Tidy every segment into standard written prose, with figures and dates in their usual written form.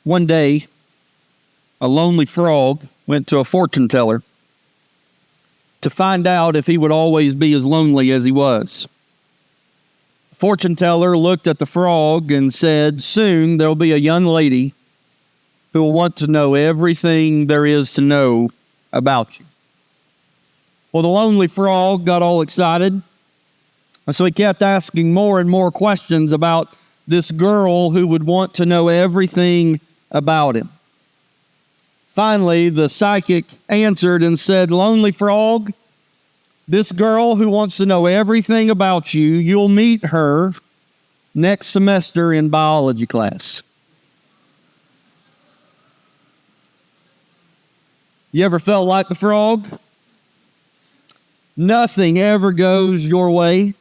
One day, a lonely frog went to a fortune teller to find out if he would always be as lonely as he was. The fortune teller looked at the frog and said, "Soon there'll be a young lady who will want to know everything there is to know about you." Well, the lonely frog got all excited, and so he kept asking more and more questions about this girl who would want to know everything about him. Finally, the psychic answered and said, "Lonely frog, this girl who wants to know everything about you, you'll meet her next semester in biology class." You ever felt like the frog? Nothing ever goes your way.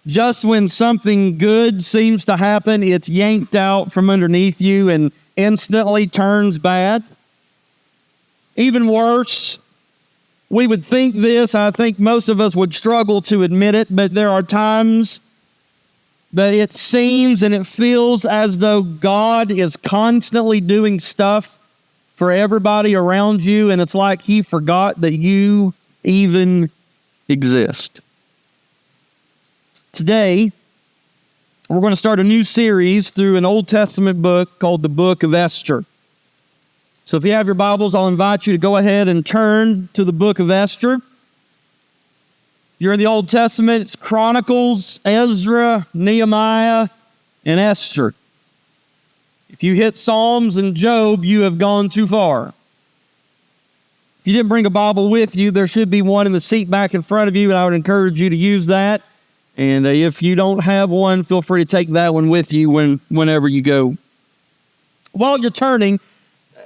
Just when something good seems to happen, it's yanked out from underneath you and instantly turns bad. Even worse, we would think this, I think most of us would struggle to admit it, but there are times that it seems and it feels as though God is constantly doing stuff for everybody around you, and it's like He forgot that you even exist. Today, we're going to start a new series through an Old Testament book called the Book of Esther. So if you have your Bibles, I'll invite you to go ahead and turn to the Book of Esther. If you're in the Old Testament, it's Chronicles, Ezra, Nehemiah, and Esther. If you hit Psalms and Job, you have gone too far. If you didn't bring a Bible with you, there should be one in the seat back in front of you, and I would encourage you to use that. And if you don't have one, feel free to take that one with you whenever you go. While you're turning,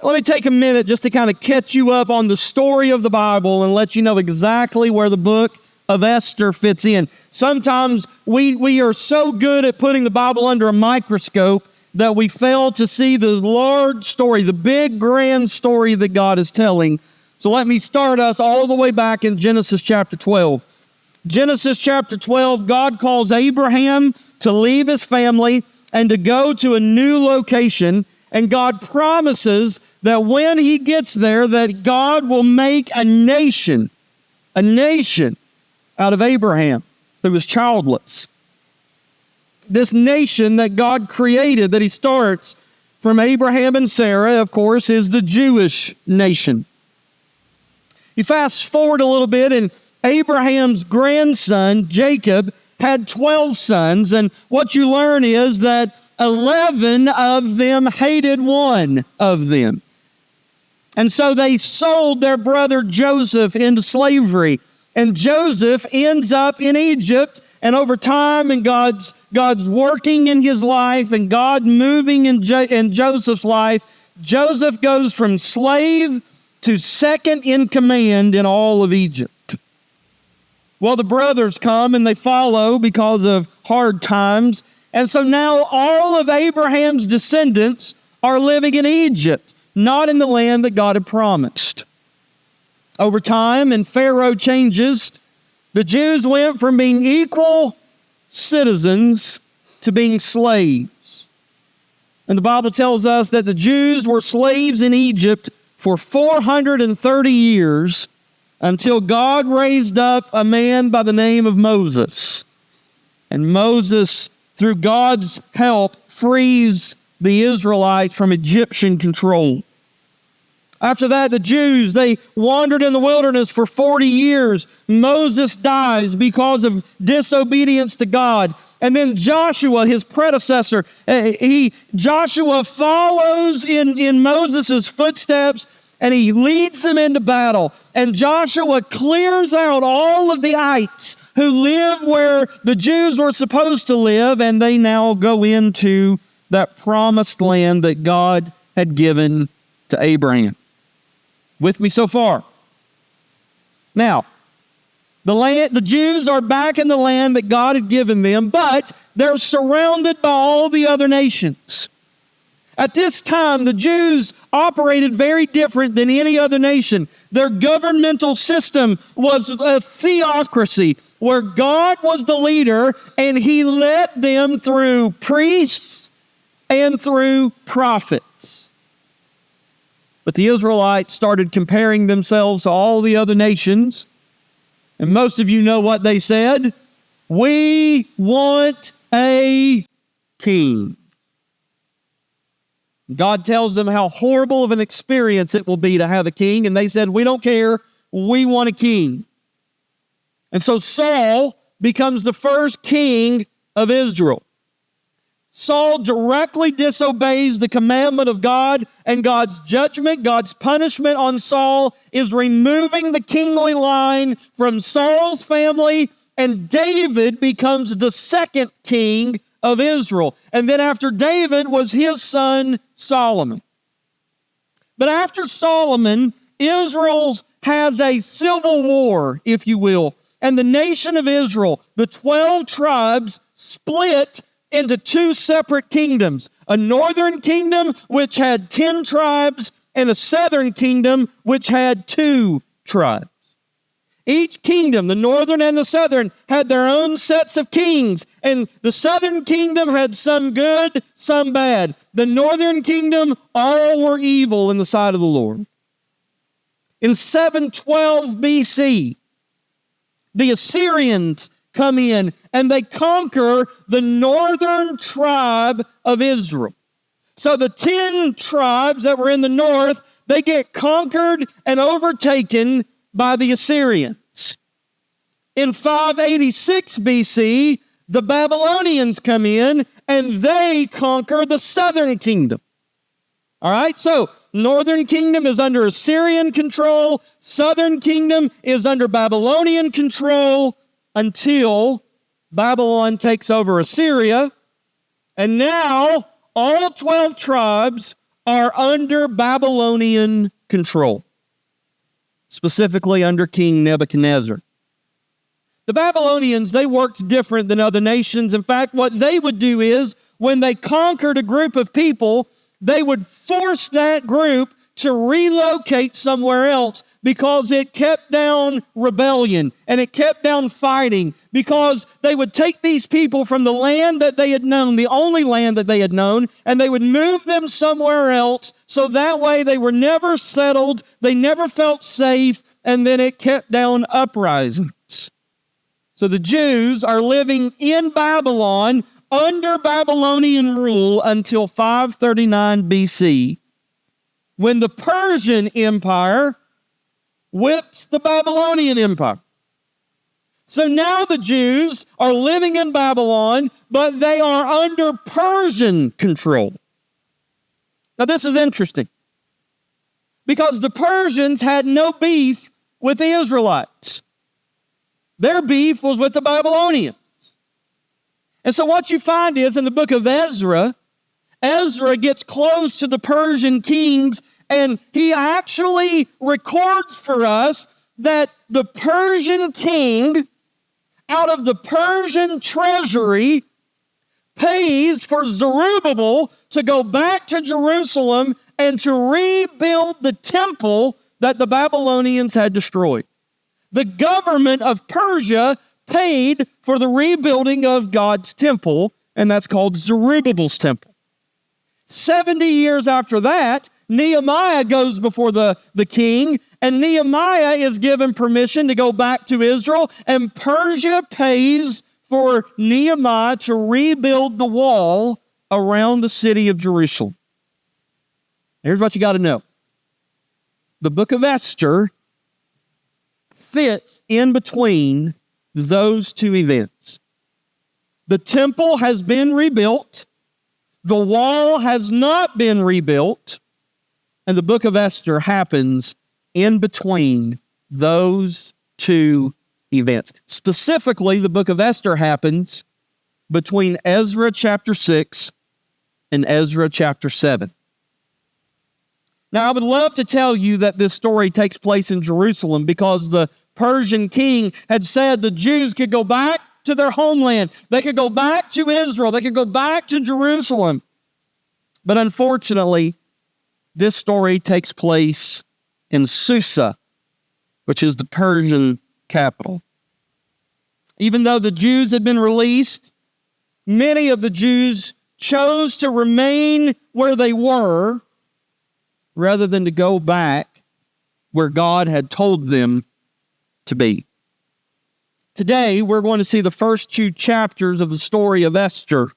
let me take a minute just to kind of catch you up on the story of the Bible and let you know exactly where the book of Esther fits in. Sometimes we are so good at putting the Bible under a microscope that we fail to see the large story, the big grand story that God is telling. So let me start us all the way back in Genesis chapter 12. Genesis chapter 12, God calls Abraham to leave his family and to go to a new location, and God promises that when he gets there, that God will make a nation out of Abraham who was childless. This nation that God created, that he starts from Abraham and Sarah, of course, is the Jewish nation. You fast forward a little bit, and Abraham's grandson, Jacob, had 12 sons, and what you learn is that 11 of them hated one of them. And so they sold their brother Joseph into slavery, and Joseph ends up in Egypt, and over time, and God's working in his life, and God moving in Joseph's life, Joseph goes from slave to second in command in all of Egypt. Well, the brothers come and they follow because of hard times. And so now all of Abraham's descendants are living in Egypt, not in the land that God had promised. Over time, and Pharaoh changes, the Jews went from being equal citizens to being slaves. And the Bible tells us that the Jews were slaves in Egypt for 430 years, until God raised up a man by the name of Moses. And Moses, through God's help, frees the Israelites from Egyptian control. After that, the Jews, they wandered in the wilderness for 40 years. Moses dies because of disobedience to God. And then Joshua, his predecessor, Joshua follows in Moses' footsteps, and he leads them into battle. And Joshua clears out all of the ites who live where the Jews were supposed to live, and they now go into that promised land that God had given to Abraham. With me so far? Now, the Jews are back in the land that God had given them, but they're surrounded by all the other nations. At this time, the Jews operated very different than any other nation. Their governmental system was a theocracy where God was the leader, and He led them through priests and through prophets. But the Israelites started comparing themselves to all the other nations, and most of you know what they said. We want a king. God tells them how horrible of an experience it will be to have a king, and they said, we don't care, we want a king. And so Saul becomes the first king of Israel. Saul directly disobeys the commandment of God, and God's judgment, God's punishment on Saul is removing the kingly line from Saul's family, and David becomes the second king of Israel. And then after David was his son Solomon. But after Solomon, Israel has a civil war, if you will, and the nation of Israel, the 12 tribes, split into two separate kingdoms, a northern kingdom which had 10 tribes and a southern kingdom which had 2 tribes. Each kingdom, the northern and the southern, had their own sets of kings, and the southern kingdom had some good, some bad. The northern kingdom, all were evil in the sight of the Lord. In 712 BC, the Assyrians come in and they conquer the northern tribe of Israel. So the 10 tribes that were in the north, they get conquered and overtaken by the Assyrians. In 586 BC, the Babylonians come in and they conquer the southern kingdom. All right, so northern kingdom is under Assyrian control, southern kingdom is under Babylonian control, until Babylon takes over Assyria, and now all 12 tribes are under Babylonian control, specifically under King Nebuchadnezzar. The Babylonians, they worked different than other nations. In fact, what they would do is, when they conquered a group of people, they would force that group to relocate somewhere else because it kept down rebellion and it kept down fighting, because they would take these people from the land that they had known, the only land that they had known, and they would move them somewhere else, so that way they were never settled, they never felt safe, and then it kept down uprisings. So the Jews are living in Babylon under Babylonian rule until 539 BC, when the Persian Empire whips the Babylonian Empire. So now the Jews are living in Babylon, but they are under Persian control. Now this is interesting, because the Persians had no beef with the Israelites. Their beef was with the Babylonians. And so what you find is, in the book of Ezra, Ezra gets close to the Persian kings, and he actually records for us that the Persian king, out of the Persian treasury, pays for Zerubbabel to go back to Jerusalem and to rebuild the temple that the Babylonians had destroyed. The government of Persia paid for the rebuilding of God's temple, and that's called Zerubbabel's temple. 70 years after that, Nehemiah goes before the king, and Nehemiah is given permission to go back to Israel, and Persia pays for Nehemiah to rebuild the wall around the city of Jerusalem. Here's what you got to know. The book of Esther fits in between those two events. The temple has been rebuilt, the wall has not been rebuilt, and the book of Esther happens in between those two events. Specifically, the book of Esther happens between Ezra chapter 6 and Ezra chapter 7. Now, I would love to tell you that this story takes place in Jerusalem, because the Persian king had said the Jews could go back to their homeland. They could go back to Israel. They could go back to Jerusalem. But unfortunately, this story takes place in Susa, which is the Persian capital. Even though the Jews had been released, many of the Jews chose to remain where they were rather than to go back where God had told them to be. Today, we're going to see the first 2 chapters of the story of Esther,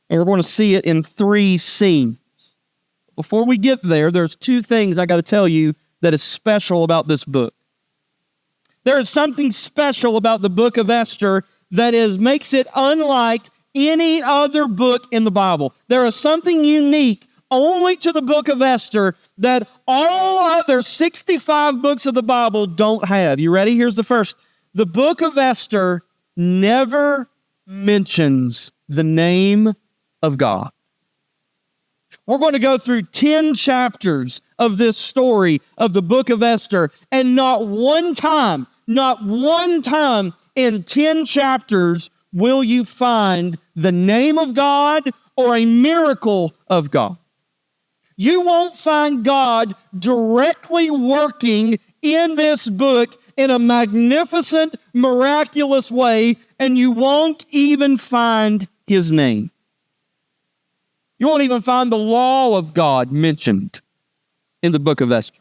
and we're going to see it in 3 scenes. Before we get there, there's 2 things I got to tell you that is special about this book. There is something special about the book of Esther that makes it unlike any other book in the Bible. There is something unique only to the book of Esther that all other 65 books of the Bible don't have. You ready? Here's the first. The book of Esther never mentions the name of God. We're going to go through 10 chapters of this story of the book of Esther, and not one time in 10 chapters will you find the name of God or a miracle of God. You won't find God directly working in this book in a magnificent, miraculous way, and you won't even find his name. You won't even find the law of God mentioned in the book of Esther.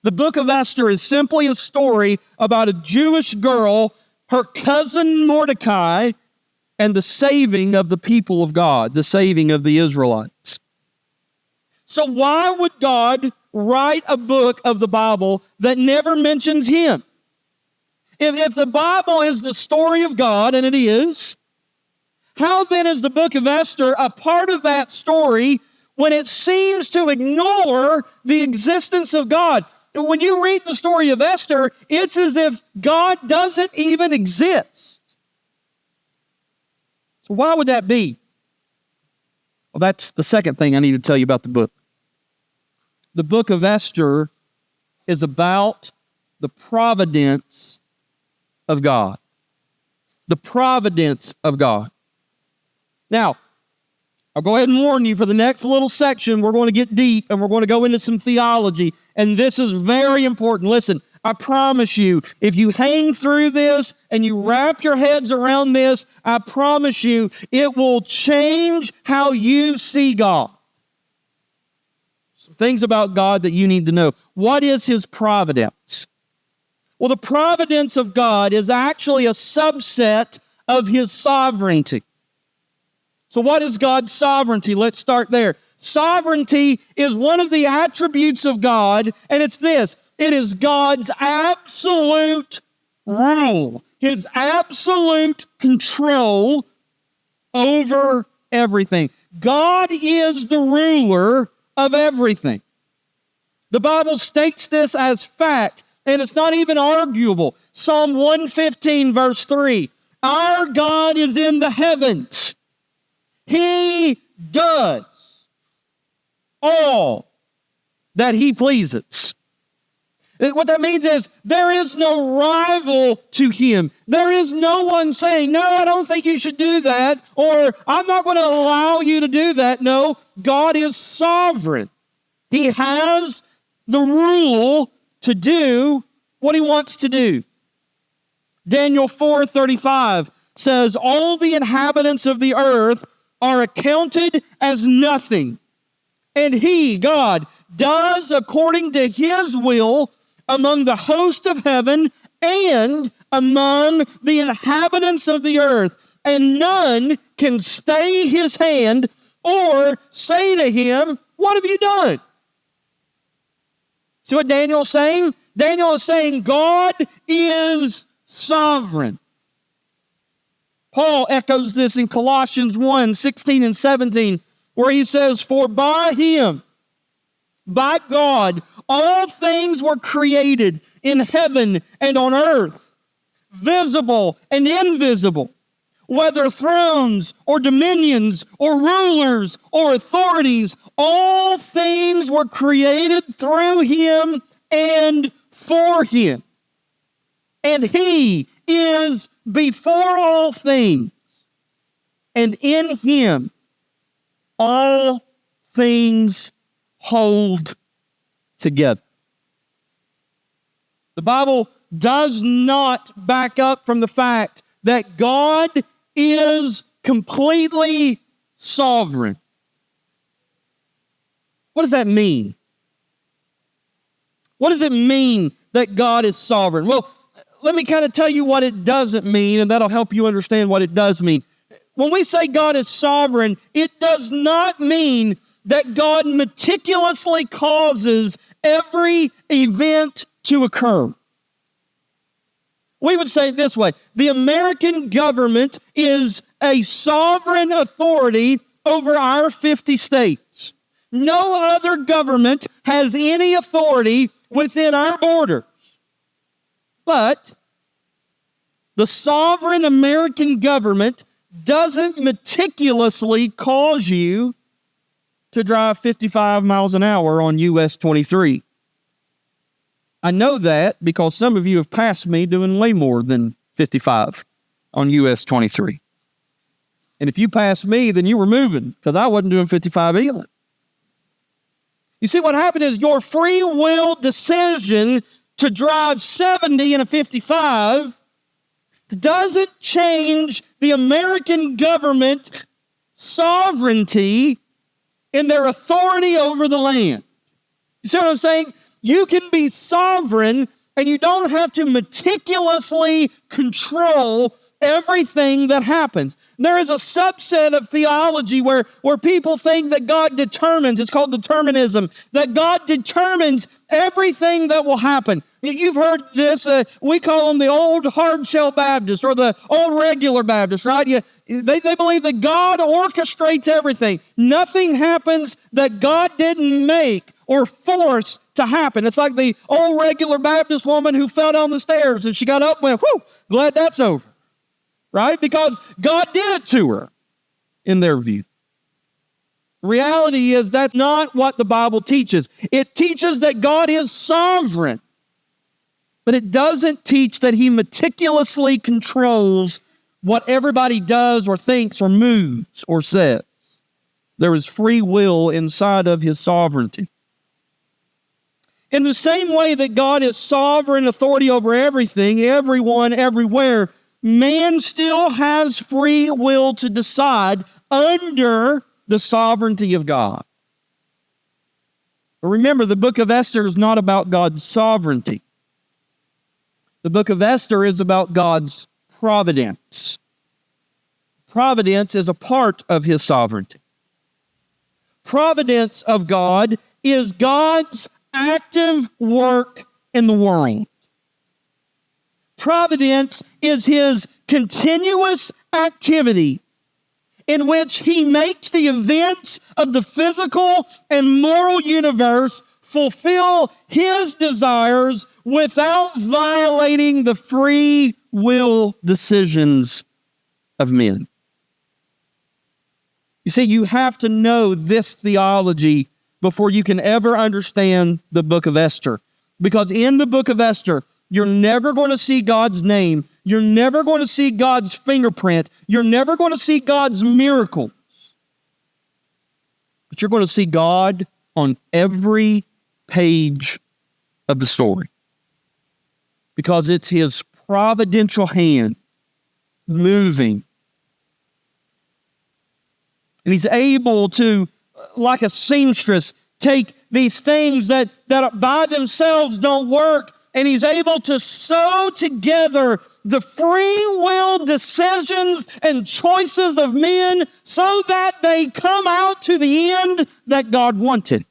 The book of Esther is simply a story about a Jewish girl, her cousin Mordecai, and the saving of the people of God, the saving of the Israelites. So why would God write a book of the Bible that never mentions him? If the Bible is the story of God, and it is, how then is the book of Esther a part of that story when it seems to ignore the existence of God? When you read the story of Esther, it's as if God doesn't even exist. So why would that be? Well, that's the second thing I need to tell you about the book. The book of Esther is about the providence of God. The providence of God. Now, I'll go ahead and warn you, for the next little section, we're going to get deep and we're going to go into some theology, and this is very important. Listen, I promise you, if you hang through this and you wrap your heads around this, I promise you, it will change how you see God. Some things about God that you need to know. What is his providence? Well, the providence of God is actually a subset of his sovereignty. So what is God's sovereignty? Let's start there. Sovereignty is one of the attributes of God, and it's this. It is God's absolute rule, his absolute control over everything. God is the ruler of everything. The Bible states this as fact, and it's not even arguable. Psalm 115, verse 3. Our God is in the heavens. He does all that he pleases. What that means is there is no rival to him. There is no one saying, no, I don't think you should do that, or I'm not going to allow you to do that. No, God is sovereign. He has the rule to do what he wants to do. Daniel 4:35 says, all the inhabitants of the earth are accounted as nothing. And he, God, does according to his will among the host of heaven and among the inhabitants of the earth. And none can stay his hand or say to him, what have you done? See what Daniel's saying? Daniel is saying God is sovereign. Paul echoes this in Colossians 1:16 and 17, where he says, for by him, by God, all things were created in heaven and on earth, visible and invisible, whether thrones or dominions or rulers or authorities, all things were created through him and for him. And he is before all things, and in him all things hold together. The Bible does not back up from the fact that God is completely sovereign. What does that mean? What does it mean that God is sovereign? Well, let me kind of tell you what it doesn't mean, and that'll help you understand what it does mean. When we say God is sovereign, it does not mean that God meticulously causes every event to occur. We would say it this way: the American government is a sovereign authority over our 50 states. No other government has any authority within our borders. But the sovereign American government doesn't meticulously cause you to drive 55 miles an hour on US 23. I know that because some of you have passed me doing way more than 55 on US 23. And if you passed me, then you were moving, because I wasn't doing 55 either. You see, what happened is your free will decision to drive 70 in a 55 doesn't change the American government sovereignty in their authority over the land. You see what I'm saying? You can be sovereign and you don't have to meticulously control everything that happens. There is a subset of theology where people think that God determines, it's called determinism, that God determines everything that will happen. You've heard this, we call them the old hard-shell Baptists or the old regular Baptists, right? They believe that God orchestrates everything. Nothing happens that God didn't make or force to happen. It's like the old regular Baptist woman who fell down the stairs and she got up and went, whew, glad that's over. Right? Because God did it to her, in their view. Reality is that's not what the Bible teaches. It teaches that God is sovereign, but it doesn't teach that He meticulously controls what everybody does or thinks or moves or says. There is free will inside of His sovereignty. In the same way that God is sovereign authority over everything, everyone, everywhere, man still has free will to decide under the sovereignty of God. But remember, the book of Esther is not about God's sovereignty. The book of Esther is about God's providence. Providence is a part of His sovereignty. Providence of God is God's active work in the world. Providence is His continuous activity in which He makes the events of the physical and moral universe fulfill His desires without violating the free will decisions of men. You see, you have to know this theology before you can ever understand the book of Esther. Because in the book of Esther, you're never going to see God's name. You're never going to see God's fingerprint. You're never going to see God's miracles. But you're going to see God on every page of the story. Because it's His providential hand moving. And He's able to, like a seamstress, take these things that by themselves don't work, and He's able to sew together the free will decisions and choices of men so that they come out to the end that God wanted.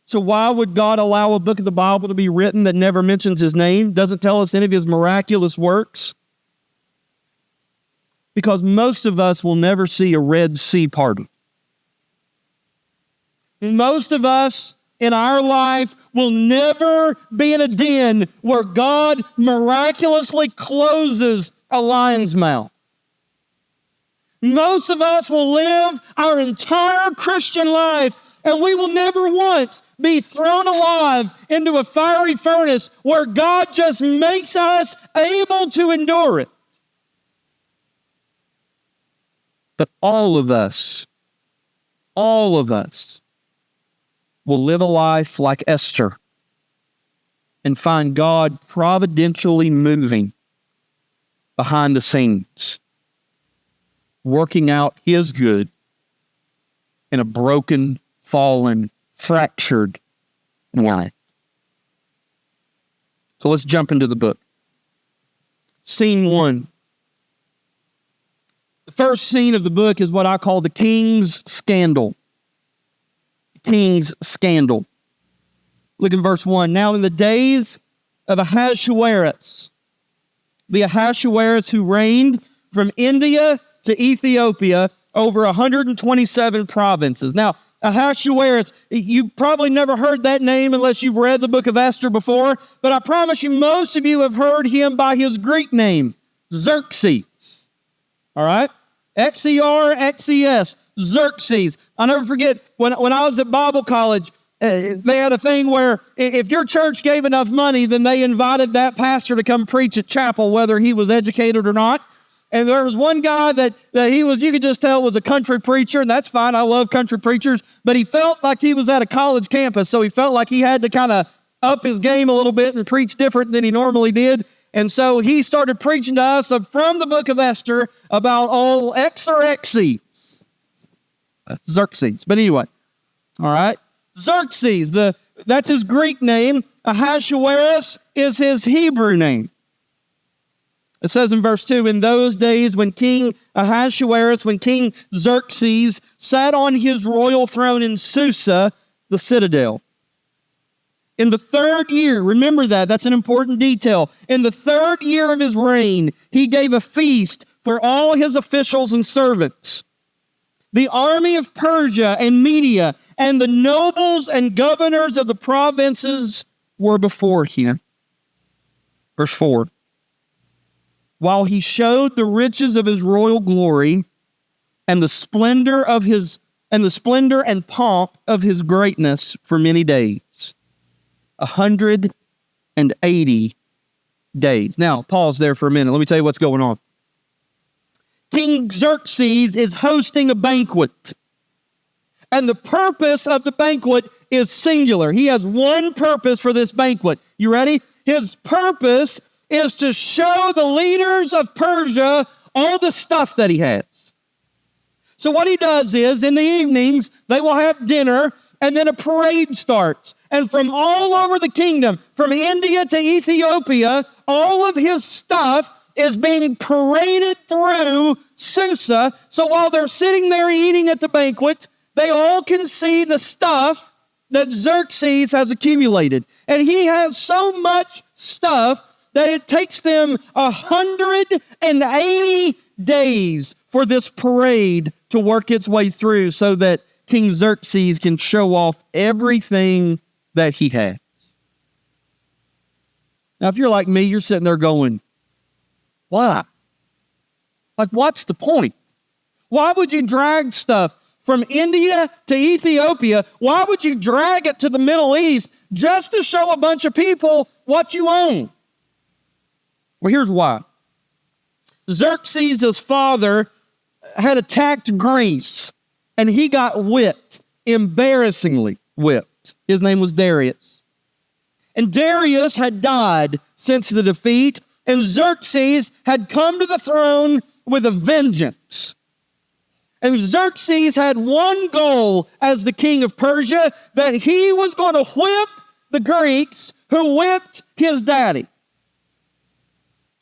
So why would God allow a book of the Bible to be written that never mentions His name, doesn't tell us any of His miraculous works? Because most of us will never see a Red Sea party. Most of us in our life will never be in a den where God miraculously closes a lion's mouth. Most of us will live our entire Christian life and we will never once be thrown alive into a fiery furnace where God just makes us able to endure it. But all of us will live a life like Esther and find God providentially moving behind the scenes. working out his good in a broken, fallen, fractured life. So let's jump into the book. Scene 1. The first scene of the book is what I call the king's scandal. King's scandal. Look in verse 1. Now in the days of Ahasuerus, the Ahasuerus who reigned from India to Ethiopia over 127 provinces. Now, Ahasuerus, you probably never heard that name unless you've read the book of Esther before, but I promise you most of you have heard him by his Greek name, Xerxes. All right? Xerxes, Xerxes. I'll never forget when I was at Bible college, they had a thing where if your church gave enough money, then they invited that pastor to come preach at chapel, whether he was educated or not. And there was one guy that he was, you could just tell was a country preacher, and that's fine. I love country preachers. But he felt like he was at a college campus, so he felt like he had to kind of up his game a little bit and preach different than he normally did. And so he started preaching to us from the book of Esther about all Xerxes. Xerxes. But anyway, all right. Xerxes, that's his Greek name. Ahasuerus is his Hebrew name. It says in verse 2, in those days when King Ahasuerus, when King Xerxes sat on his royal throne in Susa, the citadel. In the 3rd year, remember that's an important detail. In the 3rd year of his reign, he gave a feast for all his officials and servants. The army of Persia and Media and the nobles and governors of the provinces were before him. Verse 4. While he showed the riches of his royal glory and the splendor and pomp of his greatness for many days. 180 days. Now, pause there for a minute. Let me tell you what's going on. King Xerxes is hosting a banquet. And the purpose of the banquet is singular. He has one purpose for this banquet. You ready? His purpose is to show the leaders of Persia all the stuff that he has. So what he does is, in the evenings, they will have dinner, and then a parade starts. And from all over the kingdom, from India to Ethiopia, all of his stuff is being paraded through Susa. So while they're sitting there eating at the banquet, they all can see the stuff that Xerxes has accumulated. And he has so much stuff that it takes them 180 days for this parade to work its way through so that King Xerxes can show off everything that he has. Now, if you're like me, you're sitting there going, why? Like, what's the point? Why would you drag stuff from India to Ethiopia? Why would you drag it to the Middle East just to show a bunch of people what you own? Well, here's why. Xerxes' father had attacked Greece, and he got whipped, embarrassingly whipped. His name was Darius. And Darius had died since the defeat, and Xerxes had come to the throne with a vengeance. And Xerxes had one goal as the king of Persia, that he was going to whip the Greeks who whipped his daddy.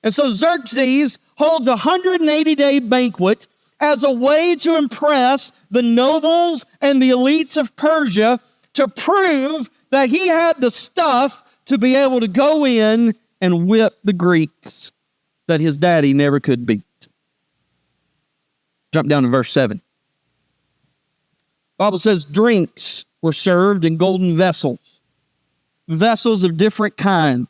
And so Xerxes holds a 180-day banquet as a way to impress the nobles and the elites of Persia to prove that he had the stuff to be able to go in and whip the Greeks that his daddy never could beat. Jump down to verse 7. The Bible says drinks were served in golden vessels, vessels of different kinds.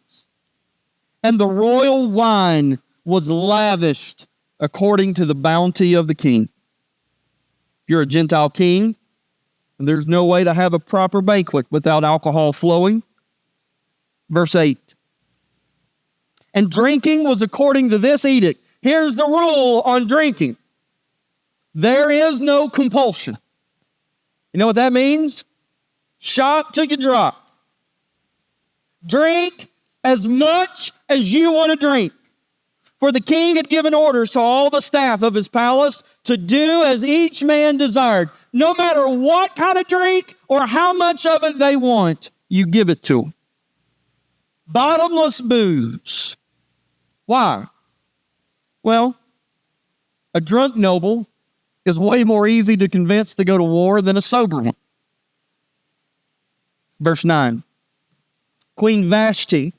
And the royal wine was lavished according to the bounty of the king. If you're a Gentile king, and there's no way to have a proper banquet without alcohol flowing. Verse 8. And drinking was according to this edict. Here's the rule on drinking. There is no compulsion. You know what that means? Shot till you drop. Drink as much as you want to drink. For the king had given orders to all the staff of his palace to do as each man desired. No matter what kind of drink or how much of it they want, you give it to them. Bottomless booze. Why? Well, a drunk noble is way more easy to convince to go to war than a sober one. Verse 9. Queen Vashti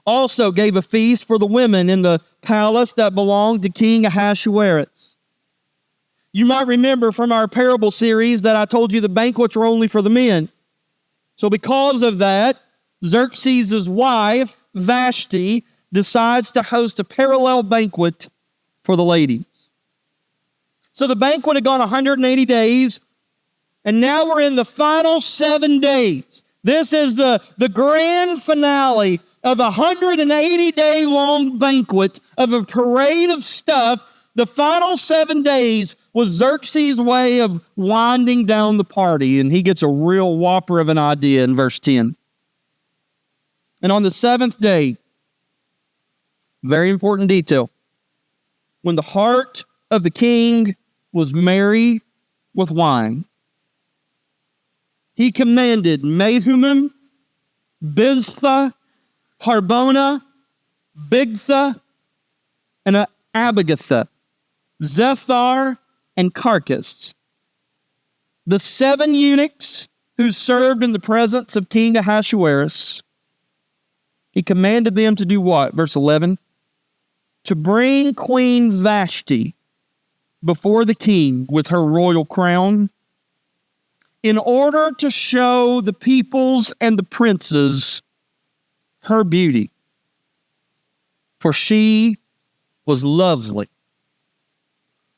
also gave a feast for the women in the palace that belonged to King Ahasuerus. You might remember from our parable series that I told you the banquets were only for the men. So because of that, Xerxes' wife, Vashti, decides to host a parallel banquet for the ladies. So the banquet had gone 180 days, and now we're in the final 7 days. This is the grand finale of a 180-day-long banquet of a parade of stuff. The final 7 days was Xerxes' way of winding down the party, and he gets a real whopper of an idea in verse 10. And on the 7th day, very important detail, when the heart of the king was merry with wine, he commanded Mehumim, Biztha, Harbona, Bigtha, and Abigatha, Zethar, and Carcass, the 7 eunuchs who served in the presence of King Ahasuerus. He commanded them to do what? Verse 11. To bring Queen Vashti before the king with her royal crown, in order to show the peoples and the princes her beauty. For she was lovely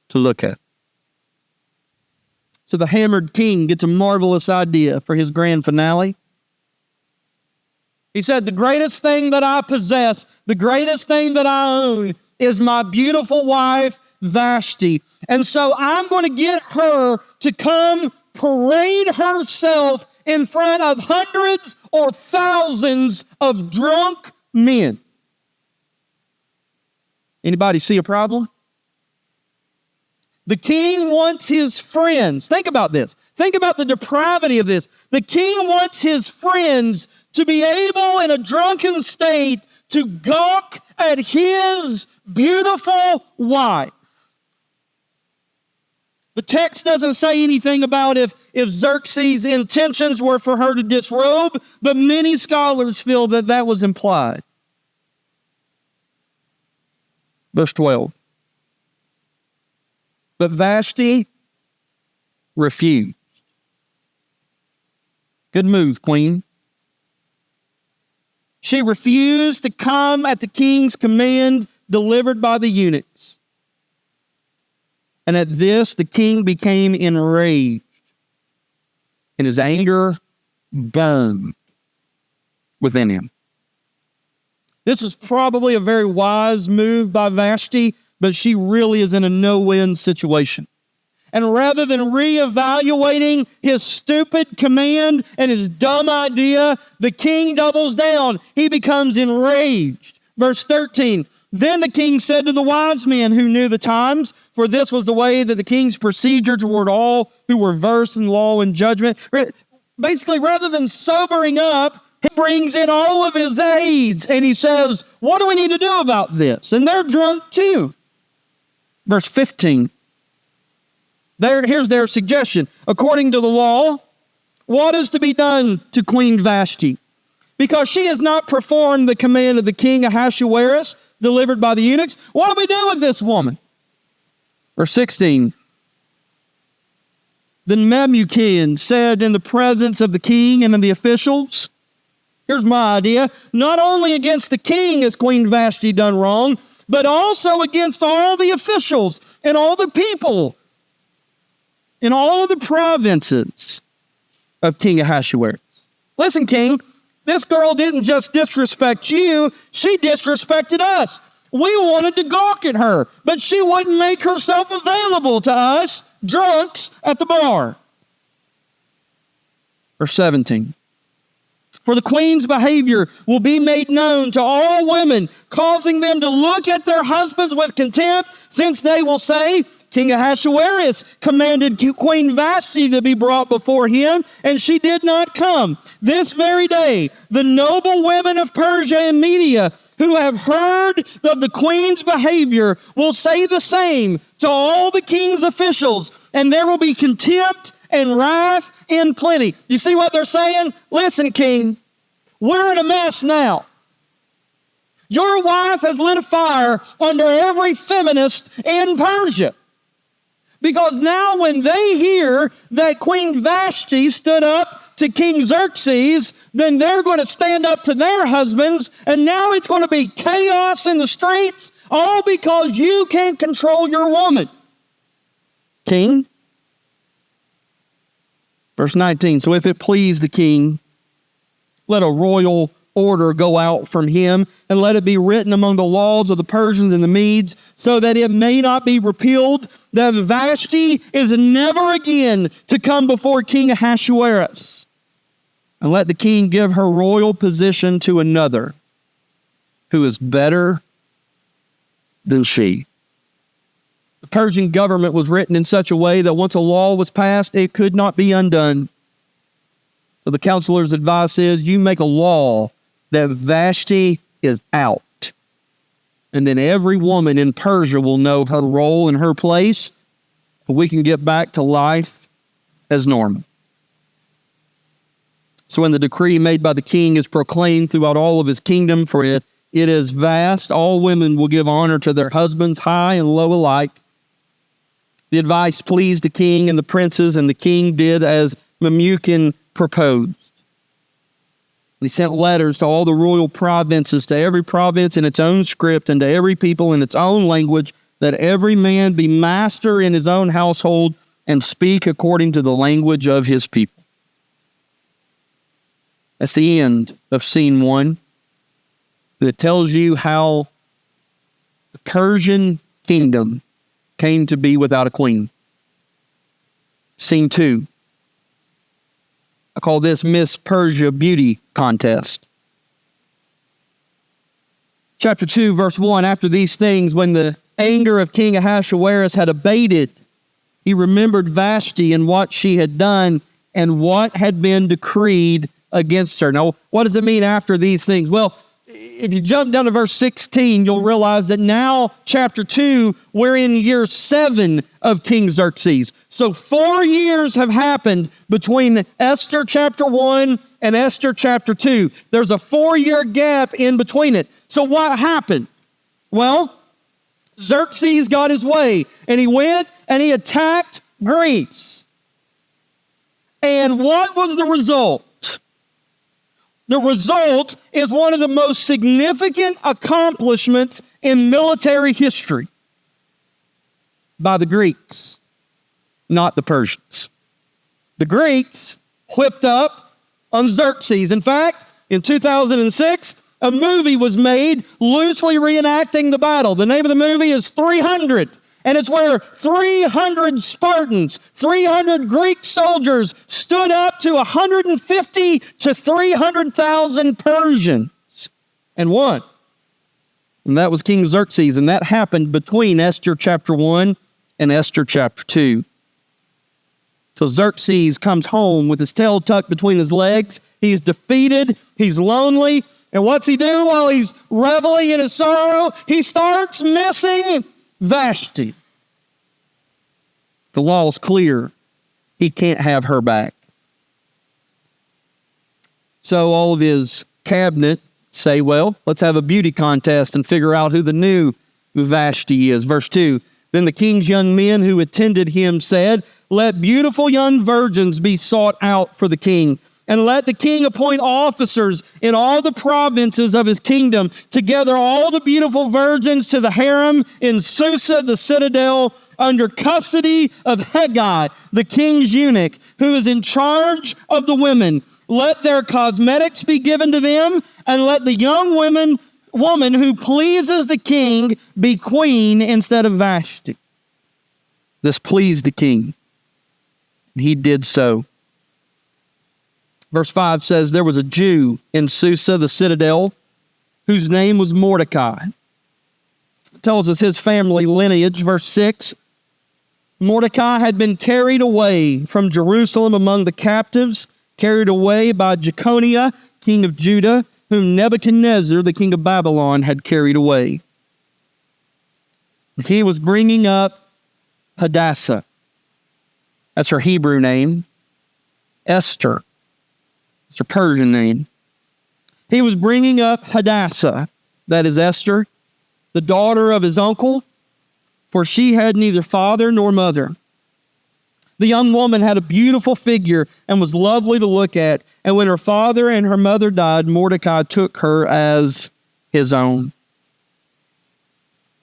to look at. So the hammered king gets a marvelous idea for his grand finale. He said, the greatest thing that I possess, the greatest thing that I own is my beautiful wife, Vashti. And so I'm going to get her to come parade herself in front of hundreds or thousands of drunk men. Anybody see a problem? The king wants his friends. Think about this. Think about the depravity of this. The king wants his friends to be able in a drunken state to gawk at his beautiful wife. The text doesn't say anything about if Xerxes' intentions were for her to disrobe, but many scholars feel that that was implied. Verse 12. But Vashti refused. Good move, queen. She refused to come at the king's command delivered by the eunuchs. And at this, the king became enraged, and his anger burned within him. This is probably a very wise move by Vashti, but she really is in a no-win situation. And rather than reevaluating his stupid command and his dumb idea, the king doubles down. He becomes enraged. Verse 13, then the king said to the wise men who knew the times, for this was the way that the king's procedure toward all who were versed in law and judgment. Basically, rather than sobering up, he brings in all of his aides and he says, what do we need to do about this? And they're drunk too. Verse 15. Here's their suggestion. According to the law, what is to be done to Queen Vashti? Because she has not performed the command of the king Ahasuerus delivered by the eunuchs. What do we do with this woman? Verse 16. Then Memucan said in the presence of the king and of the officials, here's my idea, not only against the king has Queen Vashti done wrong, but also against all the officials and all the people in all of the provinces of King Ahasuerus. Listen, king, this girl didn't just disrespect you, she disrespected us. We wanted to gawk at her, but she wouldn't make herself available to us, drunks, at the bar. Verse 17. For the queen's behavior will be made known to all women, causing them to look at their husbands with contempt, since they will say, King Ahasuerus commanded Queen Vashti to be brought before him, and she did not come. This very day, the noble women of Persia and Media, who have heard of the queen's behavior, will say the same to all the king's officials, and there will be contempt and wrath in plenty. You see what they're saying? Listen, king, we're in a mess now. Your wife has lit a fire under every feminist in Persia. Because now when they hear that Queen Vashti stood up to King Xerxes, then they're going to stand up to their husbands, and now it's going to be chaos in the streets, all because you can't control your woman. King? Verse 19, so if it please the king, let a royal order go out from him, and let it be written among the laws of the Persians and the Medes, so that it may not be repealed, that Vashti is never again to come before King Ahasuerus. And let the king give her royal position to another, who is better than she. The Persian government was written in such a way that once a law was passed, it could not be undone. So the counselor's advice is, you make a law that Vashti is out. And then every woman in Persia will know her role and her place. We can get back to life as normal. So when the decree made by the king is proclaimed throughout all of his kingdom, for it is vast, all women will give honor to their husbands, high and low alike. The advice pleased the king and the princes, and the king did as Memucan proposed. He sent letters to all the royal provinces, to every province in its own script, and to every people in its own language, that every man be master in his own household and speak according to the language of his people. That's the end of scene 1. That tells you how the Persian kingdom came to be without a queen. Scene 2. I call this Miss Persia Beauty Contest. Chapter 2, verse 1, after these things, when the anger of King Ahasuerus had abated, he remembered Vashti and what she had done and what had been decreed against her. Now, what does it mean after these things? Well, if you jump down to verse 16, you'll realize that now, chapter 2, we're in year 7 of King Xerxes. So 4 years have happened between Esther chapter 1 and Esther chapter 2. There's a 4-year gap in between it. So what happened? Well, Xerxes got his way, and he went and he attacked Greece. And what was the result? The result is one of the most significant accomplishments in military history by the Greeks, not the Persians. The Greeks whipped up on Xerxes. In fact, in 2006, a movie was made loosely reenacting the battle. The name of the movie is 300. And it's where 300 Spartans, 300 Greek soldiers stood up to 150 to 300,000 Persians and won. And that was King Xerxes, and that happened between Esther chapter 1 and Esther chapter 2. So Xerxes comes home with his tail tucked between his legs. He's defeated. He's lonely. And what's he do while he's reveling in his sorrow? He starts missing Vashti. The law is clear. He can't have her back. So all of his cabinet say, well, let's have a beauty contest and figure out who the new Vashti is. Verse 2, then the king's young men who attended him said, let beautiful young virgins be sought out for the king. And let the king appoint officers in all the provinces of his kingdom to gather all the beautiful virgins to the harem in Susa, the citadel, under custody of Hegai, the king's eunuch, who is in charge of the women. Let their cosmetics be given to them, and let the young woman who pleases the king be queen instead of Vashti. This pleased the king. He did so. Verse 5 says, there was a Jew in Susa, the citadel, whose name was Mordecai. It tells us his family lineage. Verse 6, Mordecai had been carried away from Jerusalem among the captives, carried away by Jeconiah, king of Judah, whom Nebuchadnezzar, the king of Babylon, had carried away. He was bringing up Hadassah. That's her Hebrew name. Esther. It's her Persian name. He was bringing up Hadassah, that is Esther, the daughter of his uncle, for she had neither father nor mother. The young woman had a beautiful figure and was lovely to look at, and when her father and her mother died, Mordecai took her as his own.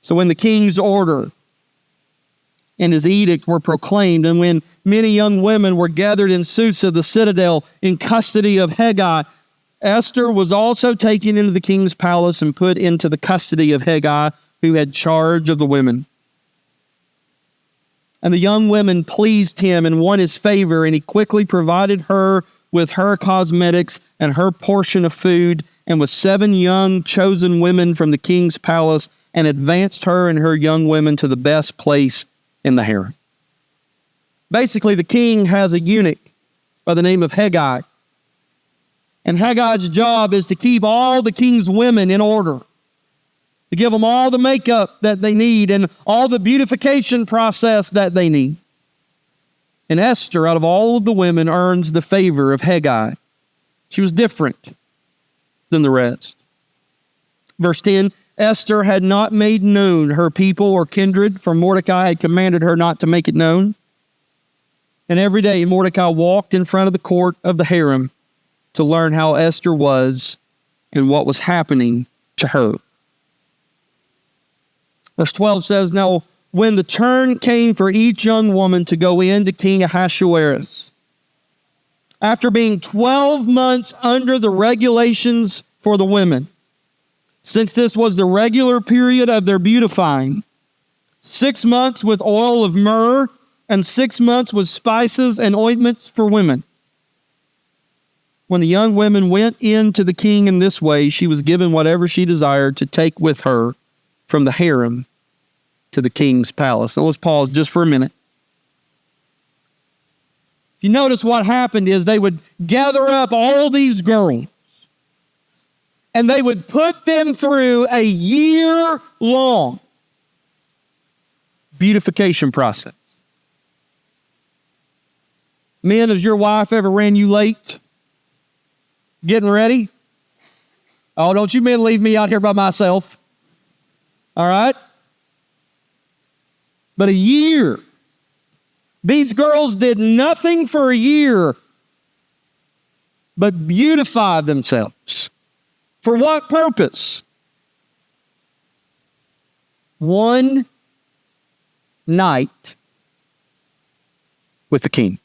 So when the king's order and his edict were proclaimed, and when many young women were gathered in Susa, the citadel, in custody of Hegai, Esther was also taken into the king's palace and put into the custody of Hegai, who had charge of the women. And the young women pleased him and won his favor, and he quickly provided her with her cosmetics and her portion of food, and with 7 young chosen women from the king's palace, and advanced her and her young women to the best place in the harem. Basically, the king has a eunuch by the name of Hegai. And Hagai's job is to keep all the king's women in order, to give them all the makeup that they need and all the beautification process that they need. And Esther, out of all of the women, earns the favor of Hegai. She was different than the rest. Verse 10, Esther had not made known her people or kindred, for Mordecai had commanded her not to make it known. And every day Mordecai walked in front of the court of the harem to learn how Esther was and what was happening to her. Verse 12 says, now when the turn came for each young woman to go in to King Ahasuerus, after being 12 months under the regulations for the women, since this was the regular period of their beautifying, 6 months with oil of myrrh and 6 months with spices and ointments for women. When the young women went in to the king in this way, she was given whatever she desired to take with her from the harem to the king's palace. Now let's pause just for a minute. If you notice, what happened is they would gather up all these girls and they would put them through a year-long beautification process. Men, has your wife ever ran you late getting ready? Oh, don't you men leave me out here by myself. All right? But a year. These girls did nothing for a year but beautify themselves. For what purpose? One night with the king.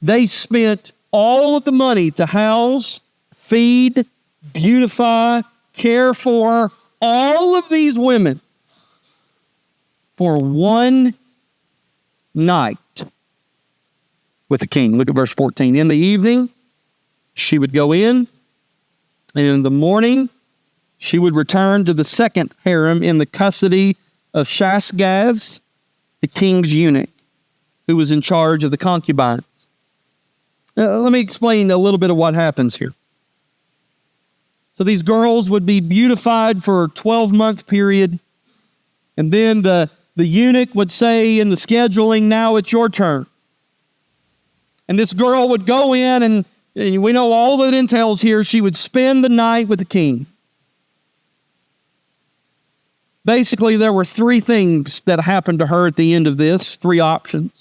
They spent all of the money to house, feed, beautify, care for all of these women for one night with the king. Look at verse 14. In the evening, she would go in, and in the morning, she would return to the second harem in the custody of Shashgaz, the king's eunuch, who was in charge of the concubines. Let me explain a little bit of what happens here. So these girls would be beautified for a 12-month period, and then the eunuch would say in the scheduling, now it's your turn. And this girl would go in, and we know all that entails here. She would spend the night with the king. Basically, there were 3 things that happened to her at the end of this, 3 options.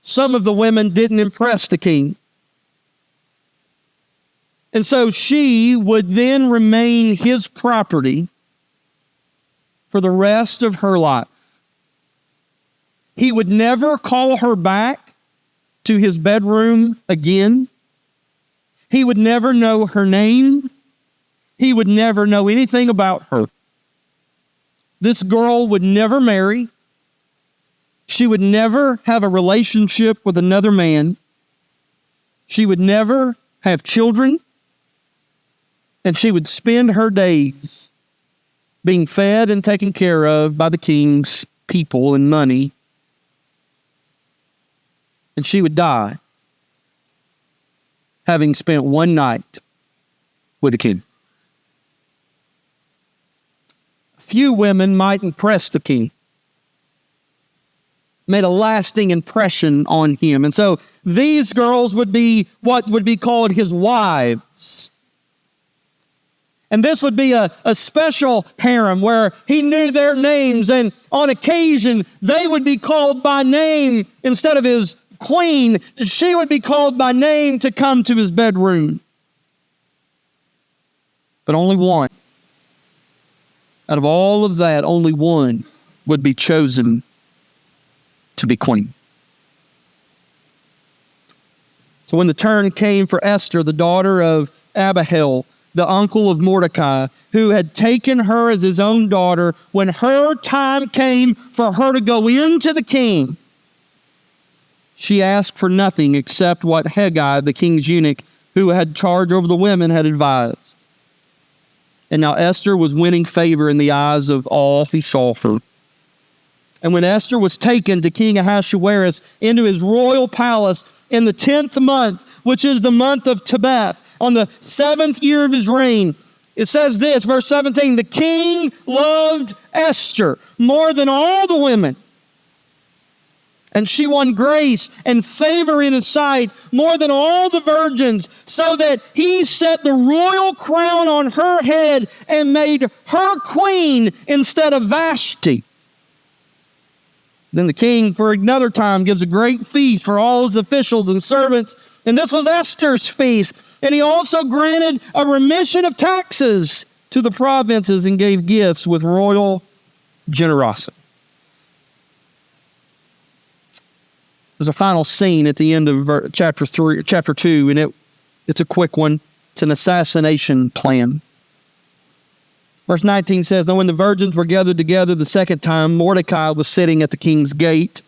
Some of the women didn't impress the king. And so she would then remain his property for the rest of her life. He would never call her back to his bedroom again. He would never know her name. He would never know anything about her. This girl would never marry. She would never have a relationship with another man. She would never have children, and she would spend her days being fed and taken care of by the king's people and money. And she would die having spent one night with the king. Few women might impress the king, made a lasting impression on him. And so these girls would be what would be called his wives. And this would be a special harem where he knew their names, and on occasion they would be called by name instead of his queen. She would be called by name to come to his bedroom. But only one. Out of all of that, only one would be chosen to be queen. So when the turn came for Esther, the daughter of Abihail, the uncle of Mordecai, who had taken her as his own daughter, when her time came for her to go into the king, she asked for nothing except what Hegai, the king's eunuch, who had charge over the women, had advised. And now Esther was winning favor in the eyes of all who saw her. And when Esther was taken to King Ahasuerus into his royal palace in the 10th month, which is the month of Tebeth, on the 7th year of his reign, it says this, verse 17, the king loved Esther more than all the women. And she won grace and favor in his sight more than all the virgins, so that he set the royal crown on her head and made her queen instead of Vashti. Then the king, for another time, gives a great feast for all his officials and servants. And this was Esther's feast. And he also granted a remission of taxes to the provinces and gave gifts with royal generosity. There's a final scene at the end of chapter 2, and it's a quick one. It's an assassination plan. Verse 19 says, now when the virgins were gathered together the second time, Mordecai was sitting at the king's gate.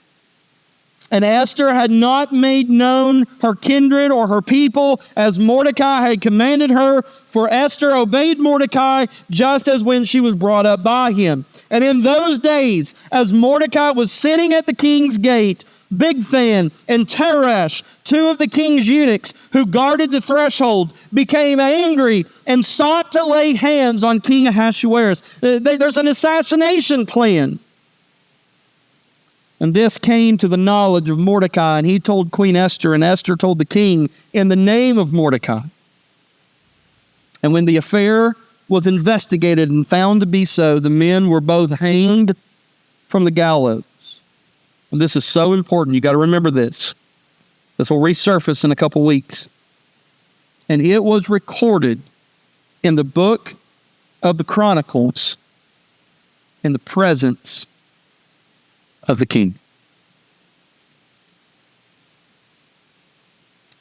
And Esther had not made known her kindred or her people as Mordecai had commanded her, for Esther obeyed Mordecai just as when she was brought up by him. And in those days, as Mordecai was sitting at the king's gate, Bigthan and Teresh, two of the king's eunuchs who guarded the threshold, became angry and sought to lay hands on King Ahasuerus. There's an assassination plan. And this came to the knowledge of Mordecai, and he told Queen Esther, and Esther told the king in the name of Mordecai. And when the affair was investigated and found to be so, the men were both hanged from the gallows. And this is so important. You got to remember this. This will resurface in a couple weeks. And it was recorded in the book of the Chronicles in the presence of the king.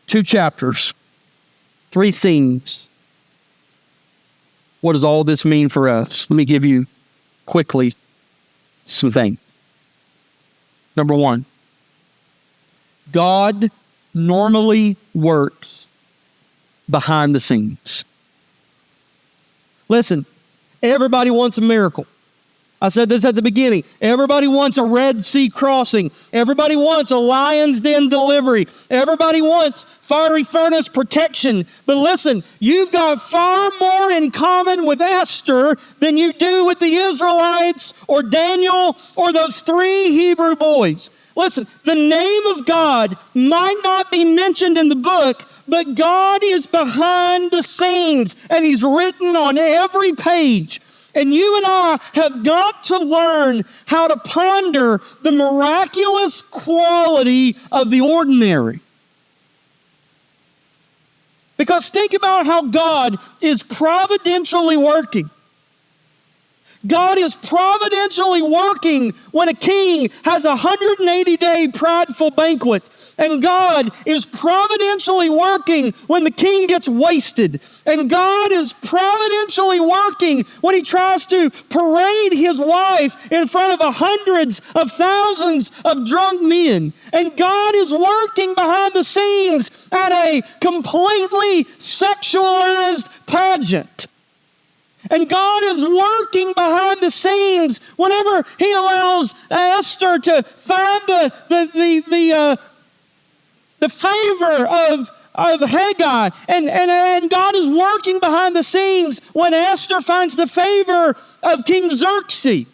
2 chapters, 3 scenes. What does all this mean for us? Let me give you quickly some things. Number 1, God normally works behind the scenes. Listen, everybody wants a miracle. I said this at the beginning. Everybody wants a Red Sea crossing. Everybody wants a lion's den delivery. Everybody wants fiery furnace protection. But listen, you've got far more in common with Esther than you do with the Israelites or Daniel or those 3 Hebrew boys. Listen, the name of God might not be mentioned in the book, but God is behind the scenes, and He's written on every page. And you and I have got to learn how to ponder the miraculous quality of the ordinary. Because think about how God is providentially working. God is providentially working when a king has a 180-day prideful banquet. And God is providentially working when the king gets wasted. And God is providentially working when he tries to parade his wife in front of hundreds of thousands of drunk men. And God is working behind the scenes at a completely sexualized pageant. And God is working behind the scenes whenever he allows Esther to find the favor of Haggai. And God is working behind the scenes when Esther finds the favor of King Xerxes.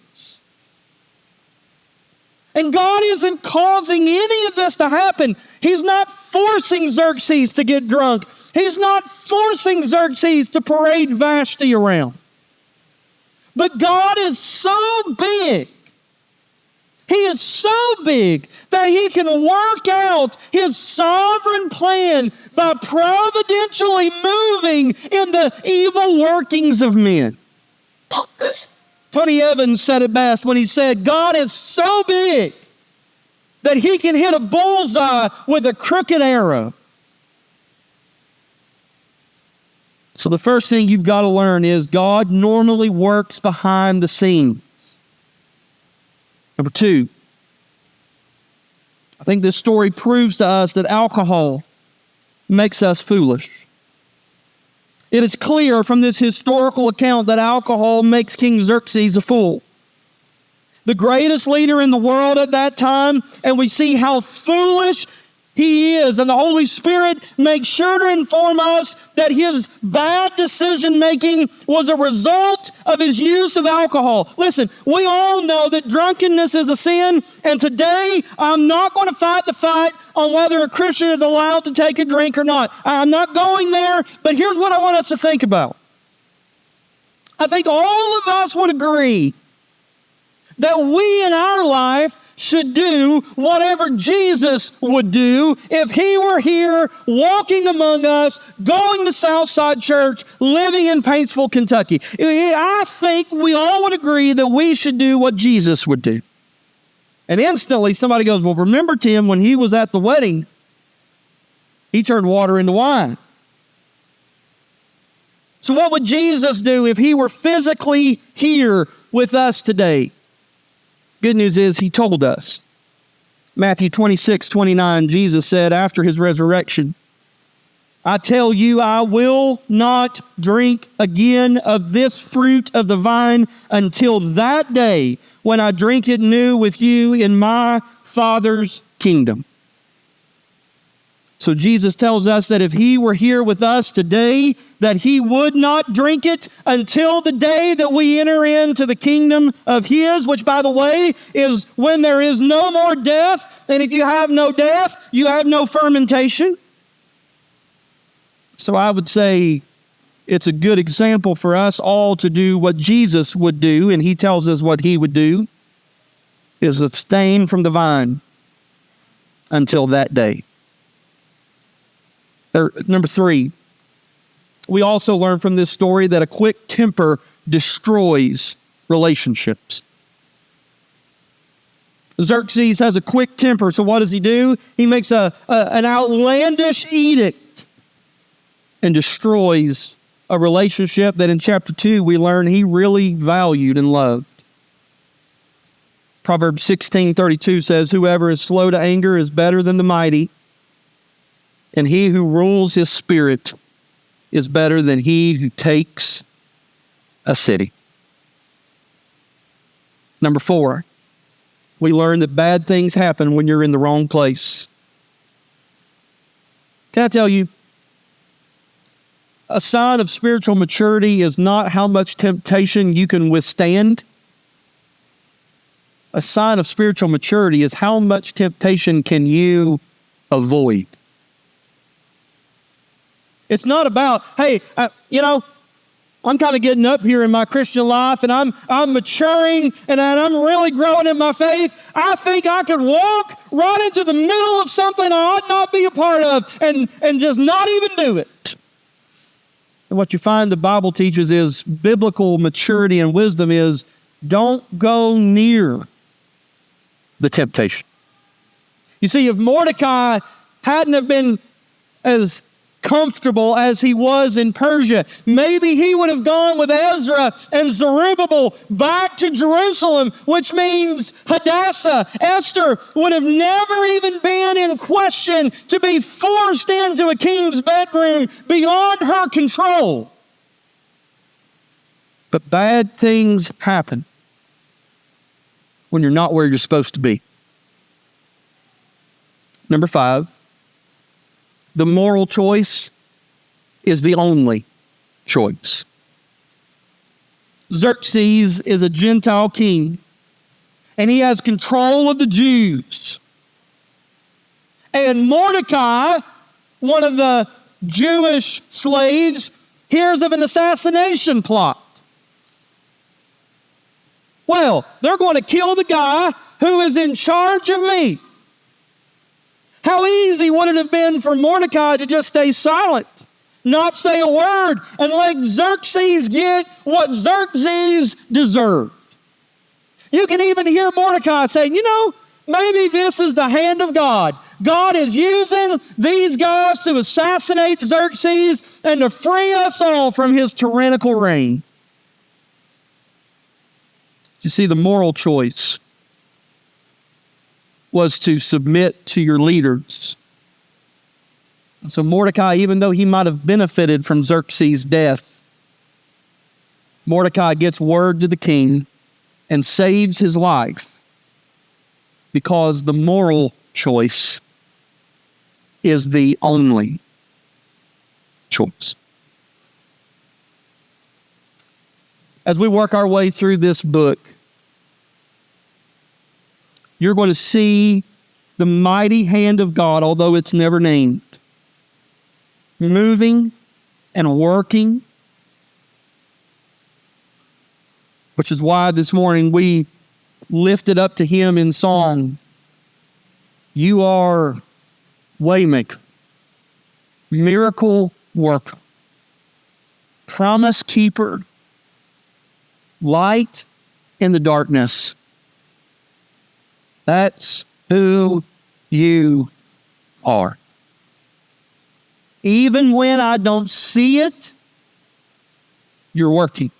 And God isn't causing any of this to happen. He's not forcing Xerxes to get drunk. He's not forcing Xerxes to parade Vashti around. But God is so big. He is so big that he can work out his sovereign plan by providentially moving in the evil workings of men. Tony Evans said it best when he said, God is so big that he can hit a bullseye with a crooked arrow. So the first thing you've got to learn is God normally works behind the scenes. Number two, I think this story proves to us that alcohol makes us foolish. It is clear from this historical account that alcohol makes King Xerxes a fool, the greatest leader in the world at that time, and we see how foolish he is. And the Holy Spirit makes sure to inform us that his bad decision-making was a result of his use of alcohol. Listen, we all know that drunkenness is a sin, and today I'm not going to fight the fight on whether a Christian is allowed to take a drink or not. I'm not going there, but here's what I want us to think about. I think all of us would agree that we in our life should do whatever Jesus would do if he were here walking among us, going to Southside Church, living in Paintsville, Kentucky. I think we all would agree that we should do what Jesus would do. And instantly somebody goes, well, remember, Tim, when he was at the wedding, he turned water into wine. So what would Jesus do if he were physically here with us today? Good news is he told us. Matthew 26:29, Jesus said after his resurrection, I tell you, I will not drink again of this fruit of the vine until that day when I drink it new with you in my Father's kingdom. So Jesus tells us that if he were here with us today, that he would not drink it until the day that we enter into the kingdom of his, which, by the way, is when there is no more death. And if you have no death, you have no fermentation. So I would say it's a good example for us all to do what Jesus would do, and he tells us what he would do, is abstain from the vine until that day. Number three, we also learn from this story that a quick temper destroys relationships. Xerxes has a quick temper, so what does he do? He makes an outlandish edict and destroys a relationship that in chapter 2 we learn he really valued and loved. Proverbs 16:32 says, whoever is slow to anger is better than the mighty, and he who rules his spirit is better than he who takes a city. Number 4, we learn that bad things happen when you're in the wrong place. Can I tell you, a sign of spiritual maturity is not how much temptation you can withstand. A sign of spiritual maturity is how much temptation can you avoid. It's not about, hey, I'm kind of getting up here in my Christian life and I'm maturing and I'm really growing in my faith. I think I could walk right into the middle of something I ought not be a part of and just not even do it. And what you find the Bible teaches is biblical maturity and wisdom is Don't go near the temptation. You see, if Mordecai hadn't have been as comfortable as he was in Persia, maybe he would have gone with Ezra and Zerubbabel back to Jerusalem, which means Hadassah, Esther, would have never even been in question to be forced into a king's bedroom beyond her control. But bad things happen when you're not where you're supposed to be. Number 5, the moral choice is the only choice. Xerxes is a Gentile king, and he has control of the Jews. And Mordecai, one of the Jewish slaves, hears of an assassination plot. Well, they're going to kill the guy who is in charge of me. How easy would it have been for Mordecai to just stay silent, not say a word, and let Xerxes get what Xerxes deserved? You can even hear Mordecai saying, maybe this is the hand of God. God is using these guys to assassinate Xerxes and to free us all from his tyrannical reign. You see, the moral choice was to submit to your leaders. And so Mordecai, even though he might have benefited from Xerxes' death, Mordecai gets word to the king and saves his life because the moral choice is the only choice. As we work our way through this book, you're going to see the mighty hand of God, although it's never named, moving and working, which is why this morning we lifted up to him in song. You are waymaker, miracle worker, promise keeper, light in the darkness. That's who you are. Even when I don't see it, you're working.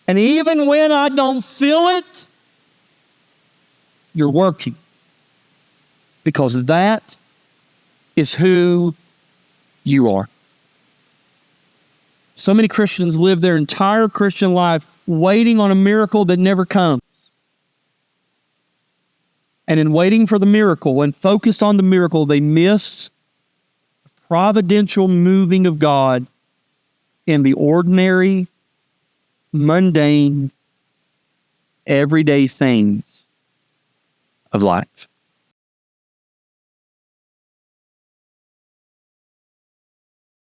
And even when I don't feel it, you're working. Because that is who you are. So many Christians live their entire Christian life waiting on a miracle that never comes. And in waiting for the miracle and focused on the miracle, they miss the providential moving of God in the ordinary, mundane, everyday things of life.